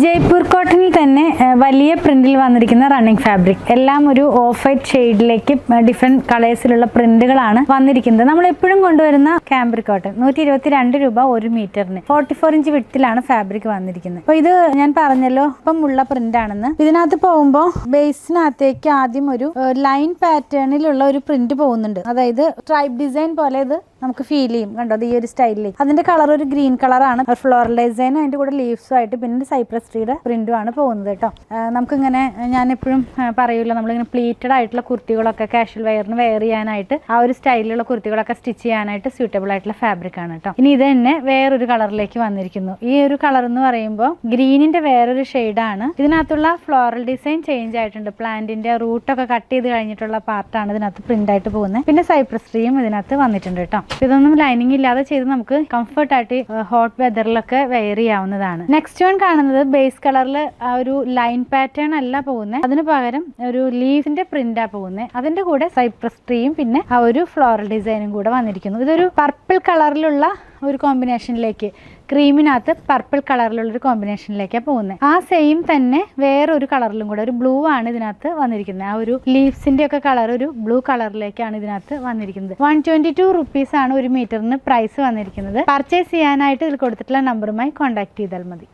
ജയ്പൂർ കോട്ടണിൽ തന്നെ വലിയ പ്രിന്റിൽ വന്നിരിക്കുന്ന റണ്ണിങ് ഫാബ്രിക് എല്ലാം ഒരു ഓഫ് വൈറ്റ് ഷെയ്ഡിലേക്ക് ഡിഫറെന്റ് കളേഴ്സിലുള്ള പ്രിന്റുകളാണ് വന്നിരിക്കുന്നത്. നമ്മൾ എപ്പോഴും കൊണ്ടുവരുന്ന കാംബ്രിക് കോട്ടൺ 122 രൂപ 1 മീറ്ററിന് 44 ഇഞ്ച് വിഡ്ത്തിലാണ് ഫാബ്രിക് വന്നിരിക്കുന്നത്. അപ്പോൾ ഇത് ഞാൻ പറഞ്ഞല്ലോ ഇപ്പം ഉള്ള പ്രിന്റ് ആണെന്ന്. ഇതിനകത്ത് പോകുമ്പോൾ ബേസിനകത്തേക്ക് ആദ്യം ഒരു ലൈൻ പാറ്റേണിലുള്ള ഒരു പ്രിന്റ് പോകുന്നുണ്ട്. അതായത് ട്രൈബ് ഡിസൈൻ പോലെ ഇത് നമുക്ക് ഫീൽ ചെയ്യും. കണ്ടോ ഈ ഒരു സ്റ്റൈലിൽ. അതിന്റെ കളർ ഒരു ഗ്രീൻ കളറാണ്. ഫ്ലോറൽ ഡിസൈൻ അതിന്റെ കൂടെ ലീവ്സും ആയിട്ട് പിന്നെ സൈപ്രസ് ട്രീയുടെ പ്രിന്റും ആണ് പോകുന്നത് കേട്ടോ. നമുക്കിങ്ങനെ ഞാൻ എപ്പോഴും പറയൂല്ലോ, നമ്മളിങ്ങനെ പ്ലീറ്റഡ് ആയിട്ടുള്ള കുർത്തികളൊക്കെ കാഷ്വൽ വെയറിന് വെയർ ചെയ്യാനായിട്ട് ആ ഒരു സ്റ്റൈലിലുള്ള കുർത്തികളൊക്കെ സ്റ്റിച്ച് ചെയ്യാനായിട്ട് സ്യൂട്ടബിൾ ആയിട്ടുള്ള ഫാബ്രിക് ആണ് കേട്ടോ. ഇനി ഇത് തന്നെ വേറൊരു കളറിലേക്ക് വന്നിരിക്കുന്നു. ഈ ഒരു കളർ എന്ന് പറയുമ്പോൾ ഗ്രീനിന്റെ വേറൊരു ഷെയ്ഡാണ്. ഇതിനകത്തുള്ള ഫ്ലോറൽ ഡിസൈൻ ചേഞ്ച് ആയിട്ടുണ്ട്. പ്ലാന്റിന്റെ റൂട്ടൊക്കെ കട്ട് ചെയ്ത് കഴിഞ്ഞിട്ടുള്ള പാർട്ടാണ് ഇതിനകത്ത് പ്രിന്റ് ആയിട്ട് പോകുന്നത്. പിന്നെ സൈപ്രസ് ട്രീയും ഇതിനകത്ത് വന്നിട്ടുണ്ട് കേട്ടോ. ഇതൊന്നും ലൈനിങ് ഇല്ലാതെ ചെയ്ത് നമുക്ക് കംഫർട്ട് ആയിട്ട് ഹോട്ട് വെതറിലൊക്കെ വെയർ ചെയ്യാവുന്നതാണ്. നെക്സ്റ്റ് വൺ കാണുന്നത് ബേസ് കളറിൽ ആ ഒരു ലൈൻ പാറ്റേൺ അല്ല പോകുന്നത്. അതിന് പകരം ഒരു ലീഫിന്റെ പ്രിന്റാ പോകുന്നത്. അതിന്റെ കൂടെ സൈപ്രസ് ട്രീയും പിന്നെ ആ ഒരു ഫ്ലോറൽ ഡിസൈനും കൂടെ വന്നിരിക്കുന്നു. ഇതൊരു പർപ്പിൾ കളറിലുള്ള ഒരു കോമ്പിനേഷനിലേക്ക്, ക്രീമിനകത്ത് പർപ്പിൾ കളറിലുള്ള ഒരു കോമ്പിനേഷനിലേക്കാണ് പോകുന്നത്. ആ സെയിം തന്നെ വേറൊരു കളറിലും കൂടെ ഒരു ബ്ലൂ ആണ് ഇതിനകത്ത് വന്നിരിക്കുന്നത്. ആ ഒരു ലീവ്സിന്റെ ഒക്കെ കളർ ഒരു ബ്ലൂ കളറിലേക്കാണ് ഇതിനകത്ത് വന്നിരിക്കുന്നത്. 122 റുപ്പീസ് ആണ് 1 മീറ്ററിന് പ്രൈസ് വന്നിരിക്കുന്നത്. പർച്ചേസ് ചെയ്യാനായിട്ട് ഇതിൽ കൊടുത്തിട്ടുള്ള നമ്പറുമായി കോൺടാക്ട് ചെയ്താൽ മതി.